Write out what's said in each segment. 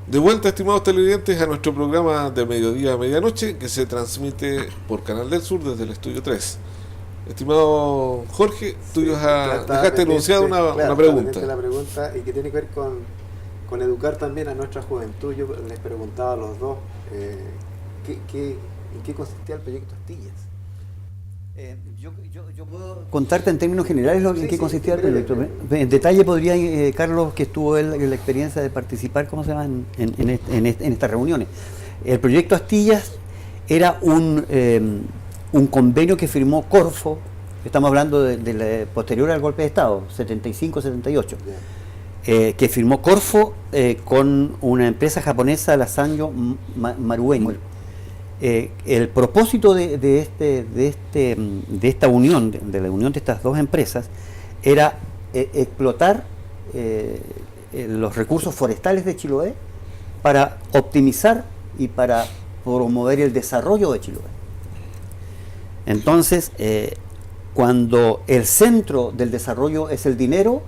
De vuelta, estimados televidentes, a nuestro programa de mediodía a medianoche, que se transmite por Canal del Sur desde el Estudio 3. Estimado Jorge, tú dejaste anunciada una pregunta. La pregunta, y que tiene que ver con educar también a nuestra juventud. Yo les preguntaba a los dos en qué consistía el proyecto Astillas. Yo puedo contarte en términos generales en qué consistía el proyecto. En detalle podría, Carlos, que estuvo en la experiencia de participar, ¿cómo se llama?, en estas reuniones. El proyecto Astillas era un convenio que firmó Corfo, estamos hablando de la posterior al golpe de Estado, 75-78, que firmó Corfo con una empresa japonesa, la Sanyo Marubeni. El propósito de esta unión, de la unión de estas dos empresas, era explotar los recursos forestales de Chiloé para optimizar y para promover el desarrollo de Chiloé. Entonces, cuando el centro del desarrollo es el dinero,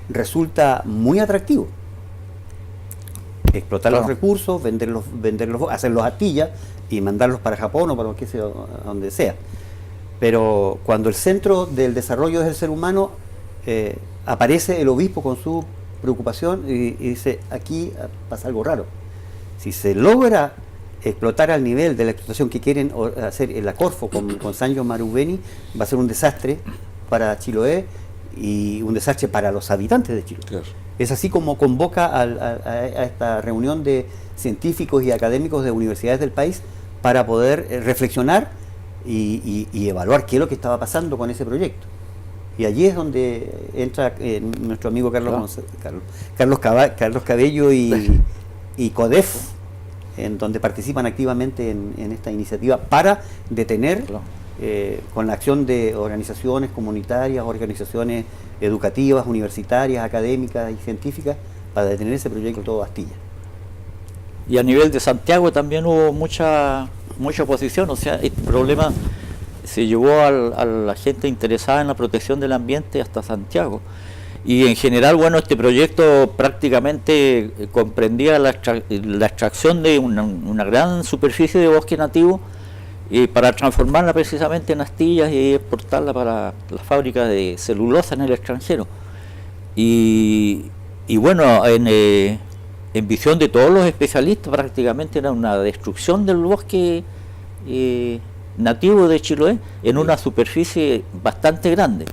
resulta muy atractivo explotar los recursos, venderlos, hacerlos astillas y mandarlos para Japón o para donde sea. Pero cuando el centro del desarrollo es el ser humano, aparece el obispo con su preocupación y dice: aquí pasa algo raro. Si se logra explotar al nivel de la explotación que quieren hacer en la Corfo con Sanyo Marubeni, va a ser un desastre para Chiloé y un desastre para los habitantes de Chiloé. Claro. Es así como convoca a esta reunión de científicos y académicos de universidades del país para poder reflexionar y evaluar qué es lo que estaba pasando con ese proyecto. Y allí es donde entra nuestro amigo Carlos Cabello y CODEF, en donde participan activamente en esta iniciativa para detener, con la acción de organizaciones comunitarias, organizaciones educativas, universitarias, académicas y científicas, para detener ese proyecto Astilla. Y a nivel de Santiago también hubo mucha oposición, o sea, este problema se llevó a la gente interesada en la protección del ambiente hasta Santiago. Y en general, bueno, este proyecto prácticamente comprendía la extracción de una gran superficie de bosque nativo para transformarla precisamente en astillas y exportarla para las fábricas de celulosa en el extranjero. Y bueno, en visión de todos los especialistas, prácticamente era una destrucción del bosque nativo de Chiloé en una superficie bastante grande.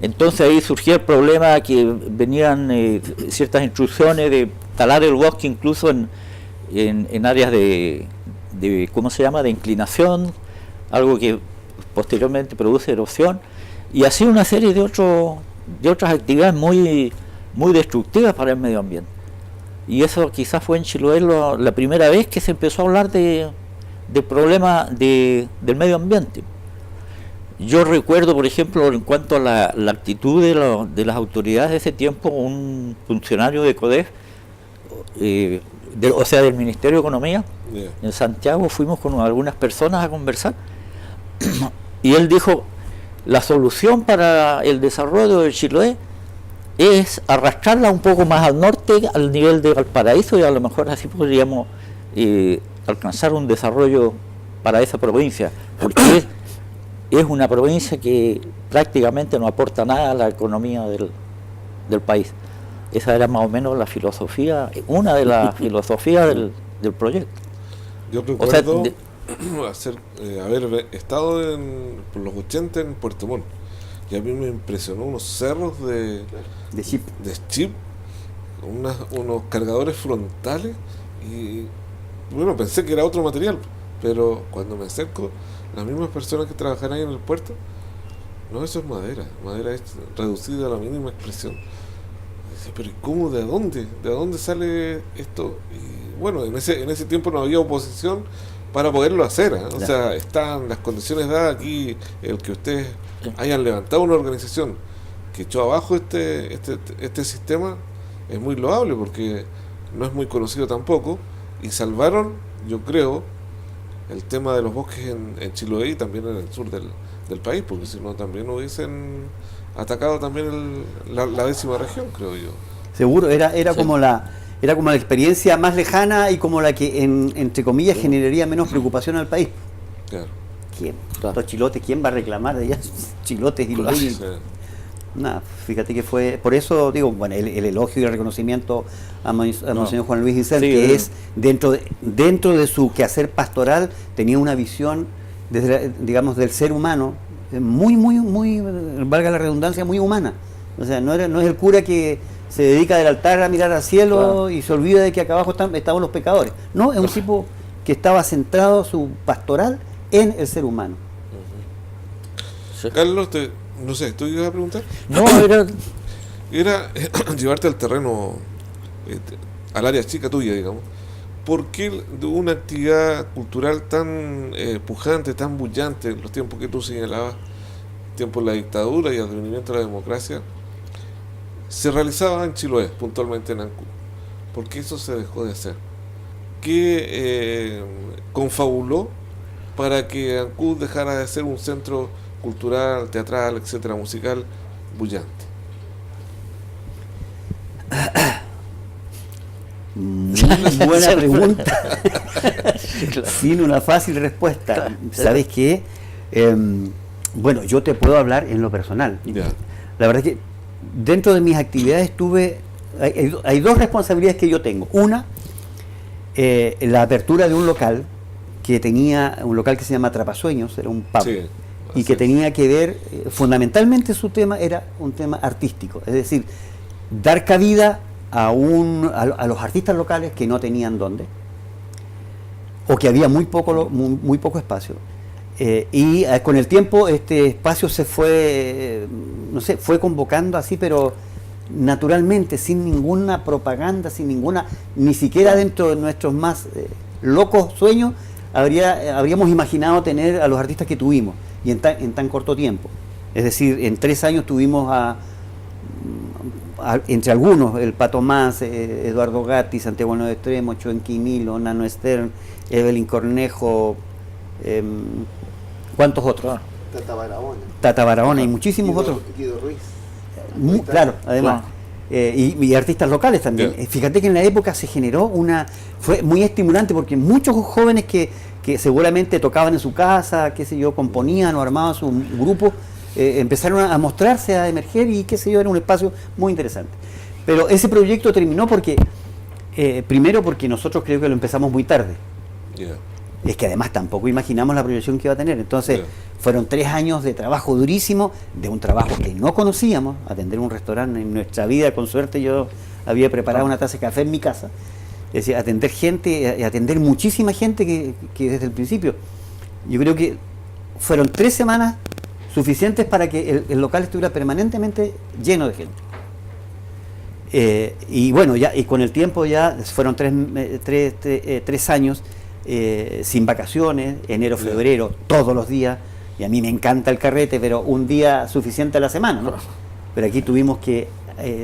Entonces ahí surgía el problema que venían ciertas instrucciones de talar el bosque incluso en áreas de ¿cómo se llama?, de inclinación, algo que posteriormente produce erosión, y así una serie de otras actividades muy destructivas para el medio ambiente. Y eso quizás fue en Chiloé la primera vez que se empezó a hablar de problemas del medio ambiente. Yo recuerdo, por ejemplo, en cuanto a la actitud de las autoridades de ese tiempo, un funcionario de CODEF, o sea, del Ministerio de Economía, en Santiago, fuimos con algunas personas a conversar, y él dijo: la solución para el desarrollo de Chiloé es arrastrarla un poco más al norte, al nivel de Valparaíso, y a lo mejor así podríamos alcanzar un desarrollo para esa provincia, porque es una provincia que prácticamente no aporta nada a la economía del país. Esa era más o menos la filosofía, una de las filosofías del proyecto. Yo recuerdo haber estado por los 80 en Puerto Montt, y a mí me impresionó unos cerros de chip, unos cargadores frontales, y bueno, pensé que era otro material, pero cuando me acerco, las mismas personas que trabajan ahí en el puerto: no, eso es madera es reducida a la mínima expresión. Dice: pero ¿cómo? ¿De dónde sale esto? Y bueno, en ese tiempo no había oposición para poderlo hacer, ¿eh? O sea, están las condiciones dadas aquí. El que ustedes hayan levantado una organización que echó abajo este sistema es muy loable, porque no es muy conocido tampoco, y salvaron, yo creo, el tema de los bosques en Chiloé y también en el sur del país, porque si no también hubiesen atacado también la 10ª región, creo yo. Seguro, era Sí. como la experiencia más lejana y como la que, entre comillas, generaría menos preocupación al país. Claro. ¿Quién? Claro. Los chilotes, ¿quién va a reclamar de allá? Chilotes y los Sí. Nada, fíjate que fue, por eso digo, bueno, el elogio y el reconocimiento a Monseñor Juan Luis Isel, Sí, que es dentro de su quehacer pastoral, tenía una visión, digamos, del ser humano, muy, valga la redundancia, muy humana. O sea, no es el cura que se dedica del altar a mirar al cielo, claro, y se olvida de que acá abajo estaban los pecadores. No, es un tipo que estaba centrado su pastoral en el ser humano. Sí. Carlos, no sé, ¿tú ibas a preguntar? No, era llevarte al terreno, al área chica tuya, digamos. ¿Por qué de una actividad cultural tan pujante, tan bullante en los tiempos que tú señalabas, tiempos de la dictadura y advenimiento de la democracia, se realizaba en Chiloé, puntualmente en Ancud? ¿Por qué eso se dejó de hacer? ¿Qué confabuló para que Ancud dejara de ser un centro cultural, teatral, etcétera, musical, bullante? Muy buena pregunta. Sin una fácil respuesta. ¿Sabes qué? Bueno, yo te puedo hablar en lo personal. Ya. La verdad es que dentro de mis actividades hay dos responsabilidades que yo tengo. Una, la apertura de un local que se llama Atrapasueños, era un pub, Sí, y que tenía que ver, fundamentalmente su tema era un tema artístico, es decir, dar cabida a los artistas locales que no tenían dónde, o que había muy poco espacio. Y con el tiempo este espacio se fue, fue convocando así, pero naturalmente, sin ninguna propaganda, ni siquiera dentro de nuestros más locos sueños habríamos imaginado tener a los artistas que tuvimos, y en tan corto tiempo. Es decir, en 3 años tuvimos entre algunos, el Pato Más, Eduardo Gatti, Santiago de Extremo, Choen Quinilo, Nano Stern, Evelyn Cornejo, ¿cuántos otros? Tata Barahona y muchísimos otros. Guido Ruiz. Claro, además. Y artistas locales también. Yeah. Fíjate que en la época se generó fue muy estimulante, porque muchos jóvenes que seguramente tocaban en su casa, qué sé yo, componían o armaban su grupo, empezaron a mostrarse, a emerger, y qué sé yo, era un espacio muy interesante. Pero ese proyecto terminó porque, primero porque nosotros creo que lo empezamos muy tarde. Yeah. Es que además tampoco imaginamos la proyección que iba a tener. Entonces, fueron 3 años de trabajo durísimo, de un trabajo que no conocíamos. Atender un restaurante en nuestra vida, con suerte yo había preparado una taza de café en mi casa. Es decir, atender gente, atender muchísima gente que desde el principio. Yo creo que fueron 3 semanas suficientes para que el local estuviera permanentemente lleno de gente. Y bueno, y con el tiempo ya fueron 3 años sin vacaciones, enero, febrero, todos los días. Y a mí me encanta el carrete, pero un día suficiente a la semana, ¿no? Pero aquí tuvimos que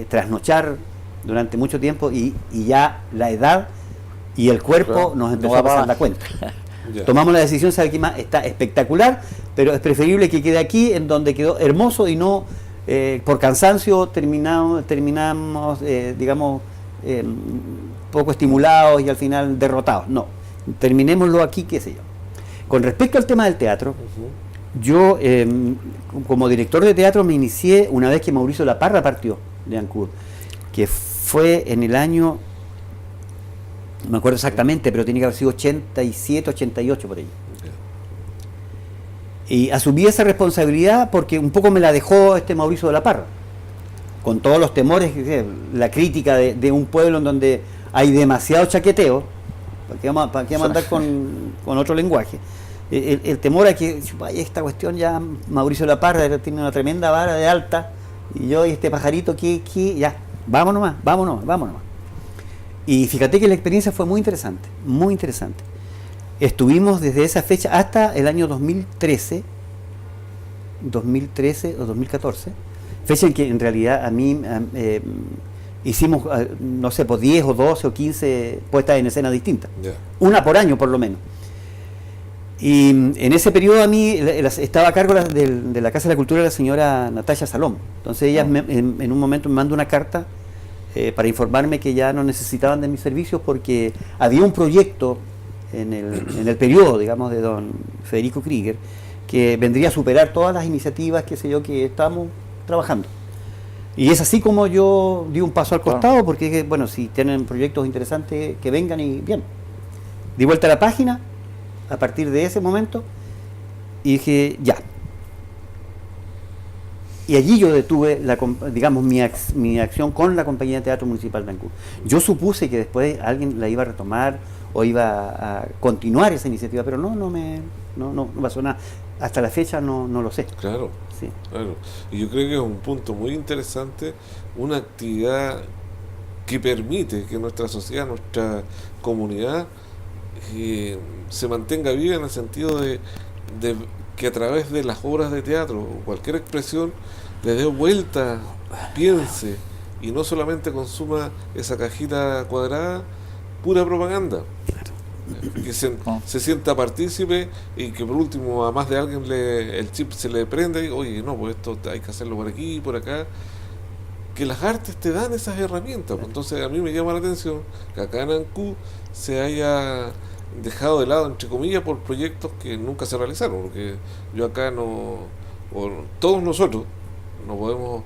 trasnochar durante mucho tiempo, y ya la edad y el cuerpo nos empezó a pasar la cuenta. Yeah. Tomamos la decisión, ¿sabe qué más? Está espectacular, pero es preferible que quede aquí, en donde quedó hermoso, y no por cansancio terminamos digamos, poco estimulados y al final derrotados. No, terminémoslo aquí, qué sé yo. Con respecto al tema del teatro, yo como director de teatro me inicié una vez que Mauricio Laparra partió de Ancud, que fue en el año, no me acuerdo exactamente, pero tiene que haber sido 87, 88 por ahí. Y asumí esa responsabilidad porque un poco me la dejó Mauricio de la Parra, con todos los temores, la crítica de un pueblo en donde hay demasiado chaqueteo. ¿Para qué vamos a andar con otro lenguaje? El temor a que vaya esta cuestión, ya Mauricio de la Parra tiene una tremenda vara de alta, y yo y este pajarito ya, vámonos nomás. Y fíjate que la experiencia fue muy interesante, muy interesante. Estuvimos desde esa fecha hasta el año 2013 o 2014, fecha en que en realidad a mí hicimos, no sé, pues 10 o 12 o 15 puestas en escena distintas, una por año por lo menos. Y en ese periodo a mí estaba a cargo de la Casa de la Cultura la señora Natalia Salom. Entonces ella en un momento me manda una carta para informarme que ya no necesitaban de mis servicios porque había un proyecto en el periodo, digamos, de don Federico Krieger, que vendría a superar todas las iniciativas, qué sé yo, que estábamos trabajando. Y es así como yo di un paso al costado, porque, bueno, si tienen proyectos interesantes, que vengan y bien. Di vuelta a la página a partir de ese momento y dije, ya. Y allí yo detuve, digamos, mi acción con la Compañía de Teatro Municipal de Ancud. Yo supuse que después alguien la iba a retomar o iba a continuar esa iniciativa, pero no pasó nada. Hasta la fecha no lo sé. Claro, sí. Claro. Y yo creo que es un punto muy interesante, una actividad que permite que nuestra sociedad, nuestra comunidad se mantenga viva en el sentido de que a través de las obras de teatro o cualquier expresión le dé vuelta, piense y no solamente consuma esa cajita cuadrada, pura propaganda. Que se sienta partícipe y que por último a más de alguien el chip se le prende y oye, no, pues esto hay que hacerlo por aquí, por acá. Que las artes te dan esas herramientas. Entonces a mí me llama la atención que acá en Ancud se haya dejado de lado, entre comillas, por proyectos que nunca se realizaron, porque yo acá todos nosotros no podemos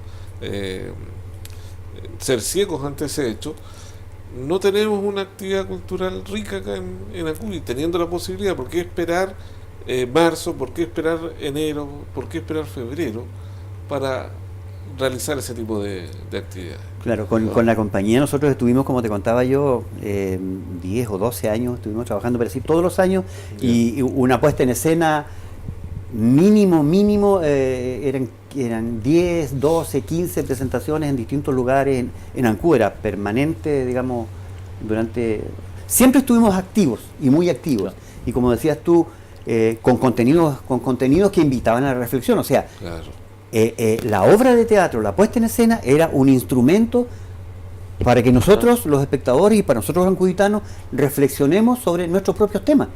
ser ciegos ante ese hecho. No tenemos una actividad cultural rica acá en Ancud, y teniendo la posibilidad, ¿por qué esperar marzo? ¿Por qué esperar enero? ¿Por qué esperar febrero para realizar ese tipo de actividades? Claro, con la compañía nosotros estuvimos, como te contaba yo, 10 o 12 años, estuvimos trabajando, pero sí, todos los años, y una puesta en escena mínimo, eran 10, 12, 15 presentaciones en distintos lugares en Ancud, era permanente, digamos, siempre estuvimos activos y muy activos, claro. Y como decías tú, con contenidos que invitaban a la reflexión, o sea, claro. La obra de teatro, la puesta en escena, era un instrumento para que nosotros, los espectadores, y para nosotros los ancuditanos, reflexionemos sobre nuestros propios temas.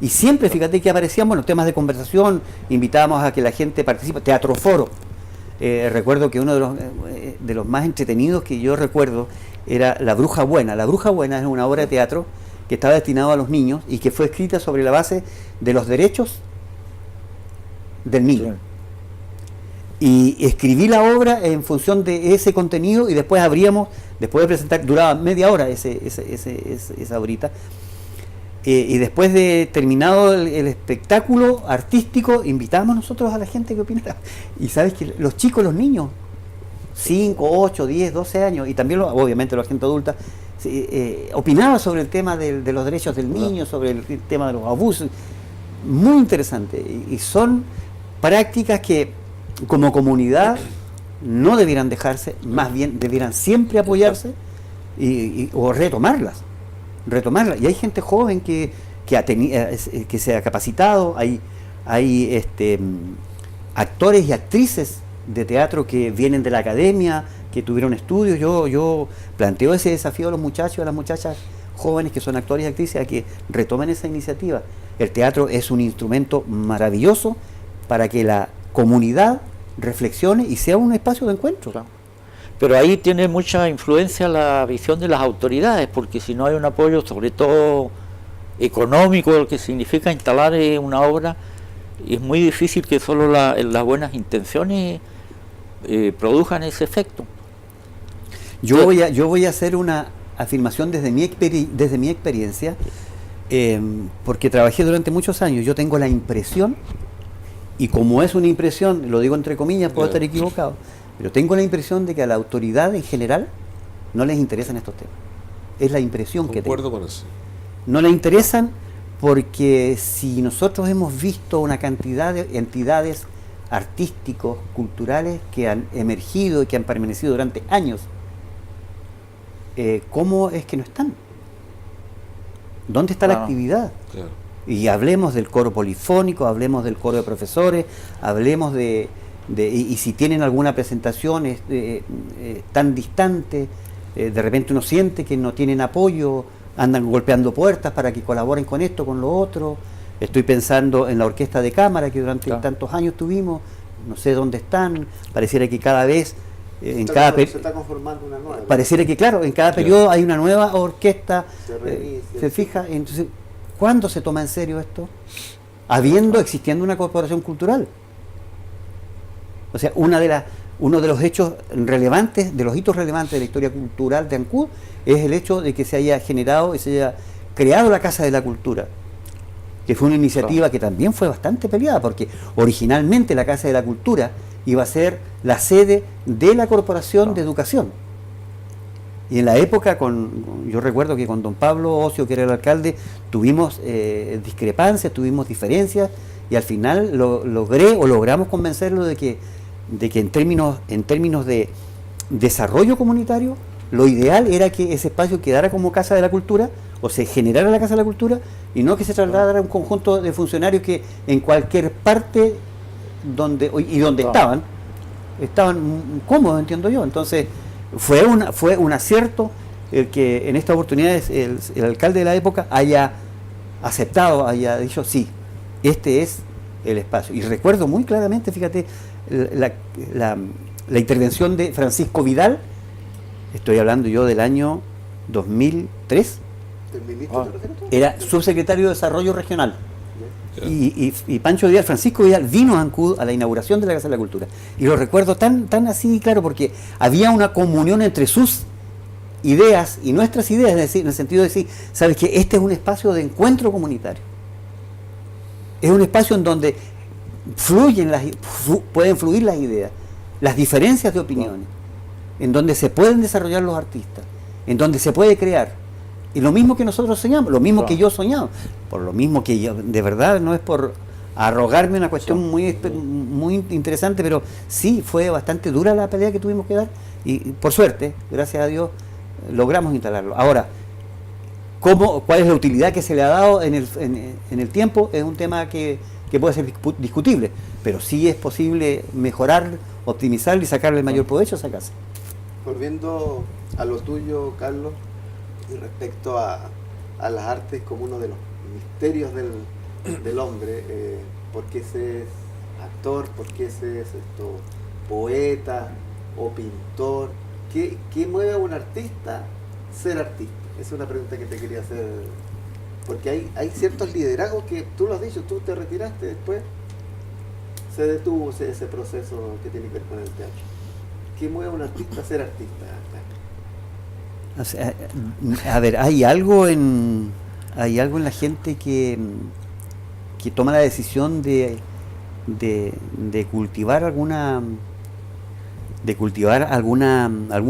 Y siempre, fíjate que aparecían, bueno, temas de conversación, invitábamos a que la gente participe, teatroforo. Recuerdo que uno de los más entretenidos que yo recuerdo era La Bruja Buena. La Bruja Buena es una obra de teatro que estaba destinado a los niños y que fue escrita sobre la base de los derechos del niño. Sí. Y escribí la obra en función de ese contenido y después después de presentar, duraba media hora esa horita. Y después de terminado el espectáculo artístico, invitábamos nosotros a la gente que opinara. Y sabes que los chicos, los niños, 5, 8, 10, 12 años, y también obviamente la gente adulta, opinaba sobre el tema de los derechos del niño, sobre el tema de los abusos. Muy interesante. Y son prácticas que como comunidad no debieran dejarse, más bien debieran siempre apoyarse o retomarlas. Y hay gente joven que se ha capacitado, hay actores y actrices de teatro que vienen de la academia, que tuvieron estudios. Yo planteo ese desafío a los muchachos, a las muchachas jóvenes que son actores y actrices, a que retomen esa iniciativa. El teatro es un instrumento maravilloso para que la comunidad reflexione y sea un espacio de encuentro. Claro. Pero ahí tiene mucha influencia la visión de las autoridades, porque si no hay un apoyo, sobre todo económico, lo que significa instalar una obra, es muy difícil que solo las buenas intenciones produzcan ese efecto. Yo voy a hacer una afirmación desde mi experiencia, porque trabajé durante muchos años. Yo tengo la impresión, y como es una impresión, lo digo entre comillas, puedo estar equivocado, pero tengo la impresión de que a la autoridad en general no les interesan estos temas. Es la impresión que tengo. Concuerdo con eso. No les interesan porque si nosotros hemos visto una cantidad de entidades artísticos, culturales que han emergido y que han permanecido durante años, ¿cómo es que no están? ¿Dónde está la actividad? Claro. Y hablemos del coro polifónico, hablemos del coro de profesores, hablemos y si tienen alguna presentación tan distante, de repente uno siente que no tienen apoyo, andan golpeando puertas para que colaboren con esto, con lo otro. Estoy pensando en la orquesta de cámara que durante tantos años tuvimos, no sé dónde están, pareciera que cada vez, se está conformando una nueva. Pareciera que, claro, en cada periodo hay una nueva orquesta, se fija, entonces, ¿cuándo se toma en serio esto? Existiendo una corporación cultural. O sea, uno de los hechos relevantes, de los hitos relevantes de la historia cultural de Ancud, es el hecho de que se haya generado y se haya creado la Casa de la Cultura, que fue una iniciativa que también fue bastante peleada, porque originalmente la Casa de la Cultura iba a ser la sede de la Corporación de Educación. Y en la época, yo recuerdo que con don Pablo Ocio, que era el alcalde, tuvimos discrepancias, tuvimos diferencias, y al final logramos convencerlo de que en términos de desarrollo comunitario, lo ideal era que ese espacio quedara como Casa de la Cultura, o se generara la Casa de la Cultura, y no que se trasladara a un conjunto de funcionarios que en cualquier parte donde estaban cómodos, entiendo yo. Entonces fue un acierto el que en esta oportunidad el alcalde de la época haya aceptado, haya dicho sí, este es el espacio. Y recuerdo muy claramente, fíjate, la intervención de Francisco Vidal, estoy hablando yo del año 2003, era subsecretario de Desarrollo Regional. Y Pancho Vidal, Francisco Vidal, vino a Ancud a la inauguración de la Casa de la Cultura. Y lo recuerdo tan así, claro, porque había una comunión entre sus ideas y nuestras ideas, en el sentido de decir, sabes que este es un espacio de encuentro comunitario. Es un espacio en donde pueden fluir las ideas, las diferencias de opiniones, en donde se pueden desarrollar los artistas, en donde se puede crear. Y lo mismo que nosotros soñamos, lo mismo que yo soñaba, por lo mismo que yo, de verdad, no es por arrogarme una cuestión muy interesante, pero sí, fue bastante dura la pelea que tuvimos que dar, y por suerte, gracias a Dios, logramos instalarlo. Ahora, ¿cuál es la utilidad que se le ha dado en el tiempo? Es un tema que puede ser discutible, pero sí es posible mejorar, optimizar y sacarle el mayor provecho a esa casa. Volviendo a lo tuyo, Carlos, y respecto a las artes como uno de los misterios del hombre, ¿por qué se es actor? ¿Por qué se es poeta o pintor? ¿Qué mueve a un artista ser artista? Esa es una pregunta que te quería hacer, porque hay ciertos liderazgos que tú lo has dicho, tú te retiraste después, se detuvo ese proceso que tiene que ver con el teatro. ¿Qué mueve a un artista a ser artista? O sea, a ver, hay algo en la gente que toma la decisión de cultivar algún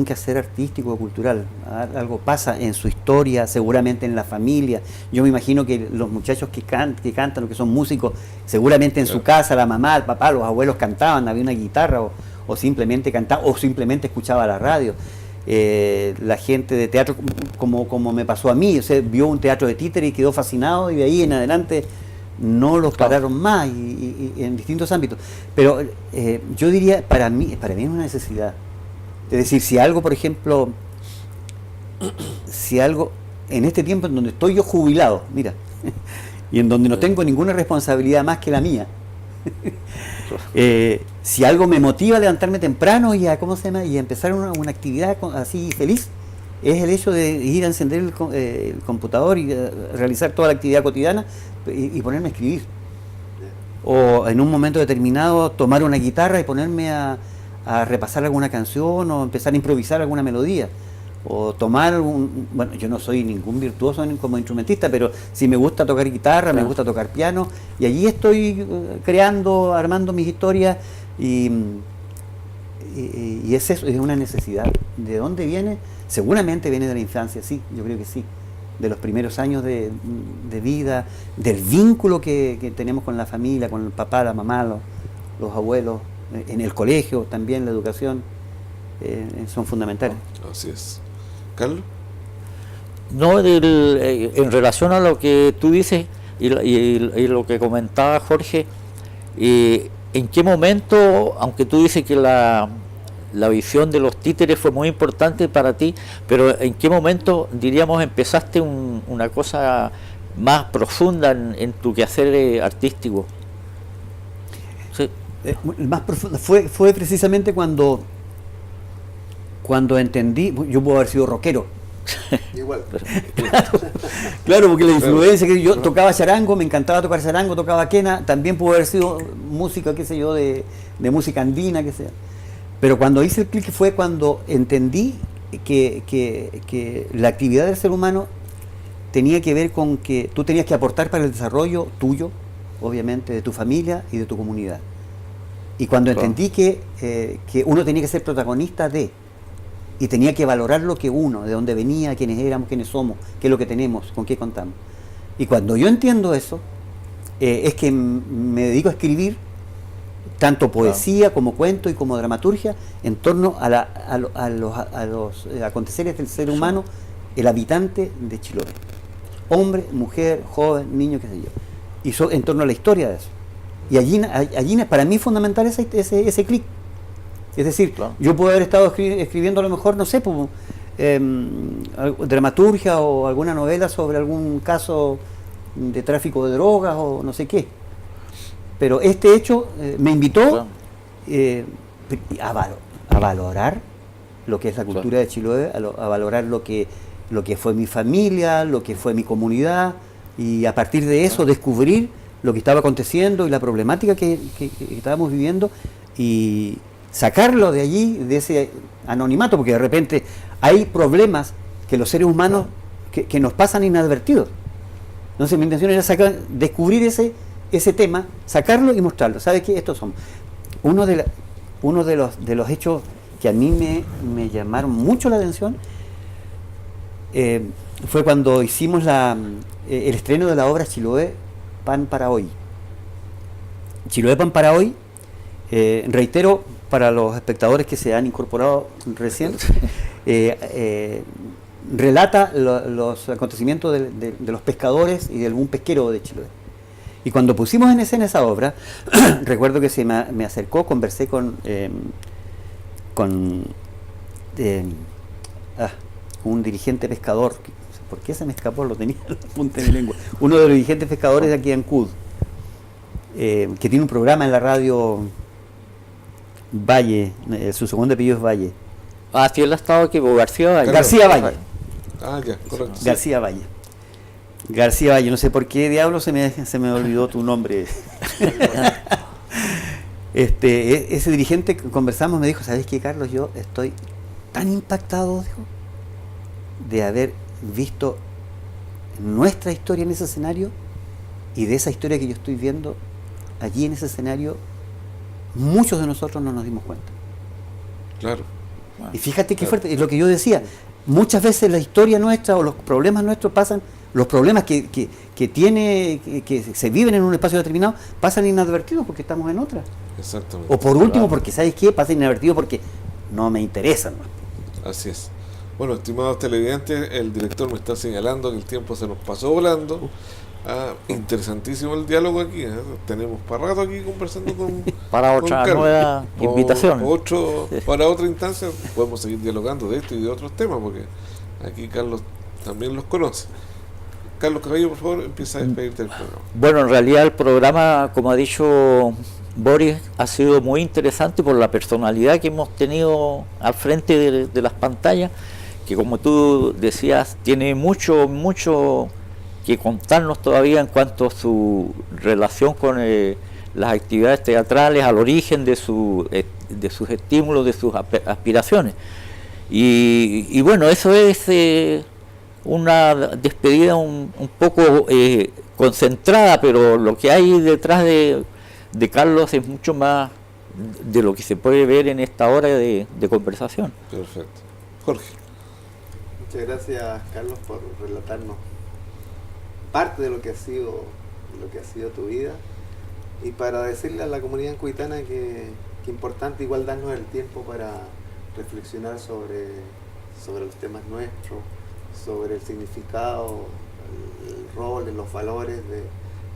quehacer artístico o cultural. Algo pasa en su historia, seguramente en la familia. Yo me imagino que los muchachos que cantan o que son músicos, seguramente en su casa la mamá, el papá, los abuelos cantaban, había una guitarra o simplemente cantaba o simplemente escuchaba la radio. La gente de teatro, como me pasó a mí, o sea, vio un teatro de títere y quedó fascinado, y de ahí en adelante no los pararon más, y en distintos ámbitos. Pero yo diría, para mí es una necesidad. Es decir, si algo, por ejemplo, en este tiempo en donde estoy yo jubilado, mira, y en donde no tengo ninguna responsabilidad más que la mía, si algo me motiva a levantarme temprano y a empezar una actividad así feliz, es el hecho de ir a encender el computador y realizar toda la actividad cotidiana y ponerme a escribir, o en un momento determinado tomar una guitarra y ponerme a repasar alguna canción o empezar a improvisar alguna melodía, o tomar bueno, yo no soy ningún virtuoso como instrumentista, pero sí me gusta tocar guitarra, me gusta tocar piano, y allí estoy creando, armando mis historias, y es eso, es una necesidad. ¿De dónde viene? Seguramente viene de la infancia, sí, yo creo que sí, de los primeros años de vida, del vínculo que tenemos con la familia, con el papá, la mamá, los abuelos, en el colegio también, la educación, son fundamentales. Así es. ¿Carlos? No, en relación a lo que tú dices y lo que comentaba Jorge, ¿en qué momento, aunque tú dices que la visión de los títeres fue muy importante para ti, pero en qué momento, diríamos, empezaste una cosa más profunda en tu quehacer artístico. Sí. Más profunda fue precisamente cuando entendí, yo puedo haber sido rockero. Igual. Claro, porque la influencia que yo tocaba charango, me encantaba tocar charango, tocaba quena, también pudo haber sido música, qué sé yo, de música andina, qué sé yo. Pero cuando hice el clic fue cuando entendí que la actividad del ser humano tenía que ver con que tú tenías que aportar para el desarrollo tuyo, obviamente, de tu familia y de tu comunidad. Y cuando entendí que uno tenía que ser protagonista y tenía que valorar lo que uno, de dónde venía, quiénes éramos, quiénes somos, qué es lo que tenemos, con qué contamos. Y cuando yo entiendo eso, es que me dedico a escribir tanto poesía como cuento y como dramaturgia en torno a los aconteceres del ser humano, el habitante de Chiloé. Hombre, mujer, joven, niño, qué sé yo. Y en torno a la historia de eso. Y allí para mí es fundamental ese clic. Es decir, yo puedo haber estado escribiendo a lo mejor, no sé, dramaturgia o alguna novela sobre algún caso de tráfico de drogas o no sé qué. Pero este hecho me invitó a valorar lo que es la cultura de Chiloé, a valorar lo que fue mi familia, lo que fue mi comunidad, y a partir de eso descubrir lo que estaba aconteciendo y la problemática que estábamos viviendo, y sacarlo de allí, de ese anonimato, porque de repente hay problemas que los seres humanos que nos pasan inadvertidos. Entonces mi intención era descubrir ese tema, sacarlo y mostrarlo. ¿Sabes qué? Estos son uno de los hechos que a mí me llamaron mucho la atención. Fue cuando hicimos el estreno de la obra Chiloé, Pan para Hoy. Chiloé, Pan para Hoy, reitero, para los espectadores que se han incorporado recién, relata los acontecimientos de los pescadores y de algún pesquero de Chiloé. Y cuando pusimos en escena esa obra, recuerdo que se me acercó, conversé con un dirigente pescador. ¿Por qué se me escapó? Lo tenía en la punta de mi lengua. Uno de los dirigentes pescadores de aquí en Ancud, que tiene un programa en la radio Valle, su segundo apellido es Valle. Ah, sí, él ha estado aquí, García Valle. García Valle. Ah, ya, correcto. García Valle. García Valle, no sé por qué diablo se me olvidó tu nombre. Ese dirigente, conversamos, me dijo, ¿sabes qué, Carlos? Yo estoy tan impactado, dijo, de haber visto nuestra historia en ese escenario, y de esa historia que yo estoy viendo allí en ese escenario, muchos de nosotros no nos dimos cuenta. Claro. Y fíjate qué fuerte, es lo que yo decía, muchas veces la historia nuestra o los problemas nuestros pasan, los problemas que se viven en un espacio determinado, pasan inadvertidos porque estamos en otra. Exactamente. O por último, porque ¿sabes qué? Pasan inadvertidos porque no me interesan. Así es. Bueno, estimados televidentes, el director me está señalando que el tiempo se nos pasó volando. Interesantísimo el diálogo aquí, ¿eh? Tenemos para rato aquí conversando para otra nueva invitación. Para otra instancia podemos seguir dialogando de esto y de otros temas, porque aquí Carlos también los conoce. Carlos Cabello, por favor, empieza a despedirte del programa. Bueno, en realidad el programa, como ha dicho Boris, ha sido muy interesante por la personalidad que hemos tenido al frente de las pantallas, que como tú decías, tiene mucho que contarnos todavía en cuanto a su relación con las actividades teatrales, al origen de sus estímulos, de sus aspiraciones. Y bueno, eso es una despedida un poco concentrada, pero lo que hay detrás de Carlos es mucho más de lo que se puede ver en esta hora de conversación. Perfecto. Jorge. Muchas gracias, Carlos, por relatarnos parte de lo que ha sido tu vida, y para decirle a la comunidad ancuitana que importante igual darnos el tiempo para reflexionar sobre los temas nuestros, sobre el significado, el rol, los valores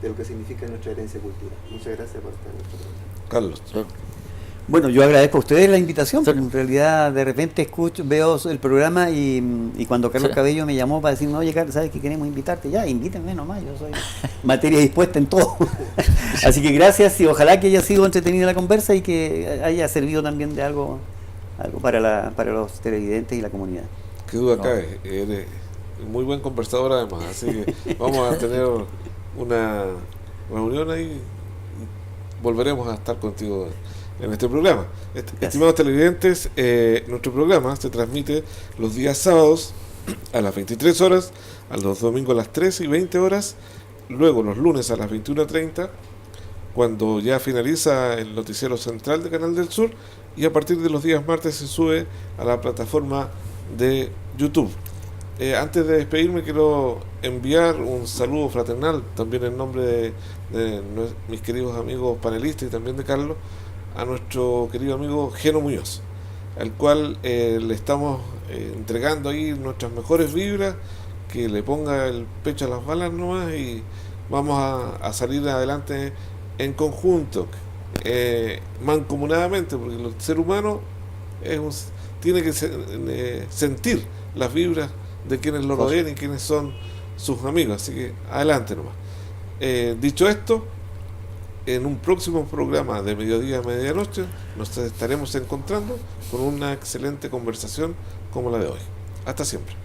de lo que significa nuestra herencia cultural. Muchas gracias por estar en nuestro programa. Carlos. Bueno, yo agradezco a ustedes la invitación, porque en realidad de repente veo el programa y cuando Carlos Cabello me llamó para decirme, oye Carlos, ¿sabes que queremos invitarte? Ya, invítenme nomás, yo soy materia dispuesta en todo. Así que gracias y ojalá que haya sido entretenida la conversa y que haya servido también de algo para los televidentes y la comunidad. Qué duda cabe, eres muy buen conversador además, así que vamos a tener una reunión ahí y volveremos a estar contigo en este programa. Estimados televidentes, nuestro programa se transmite los días sábados a las 23 horas, a los domingos a las 13 y 20 horas, luego los lunes a las 21:30, cuando ya finaliza el noticiero central de Canal del Sur, y a partir de los días martes se sube a la plataforma de YouTube. Antes de despedirme quiero enviar un saludo fraternal, también en nombre de mis queridos amigos panelistas y también de Carlos, a nuestro querido amigo Geno Muñoz, al cual le estamos entregando ahí nuestras mejores vibras, que le ponga el pecho a las balas nomás y vamos a salir adelante en conjunto, mancomunadamente, porque el ser humano tiene que sentir las vibras de quienes lo rodean y quienes son sus amigos, así que adelante nomás. Dicho esto, en un próximo programa de mediodía a medianoche nos estaremos encontrando con una excelente conversación como la de hoy. Hasta siempre.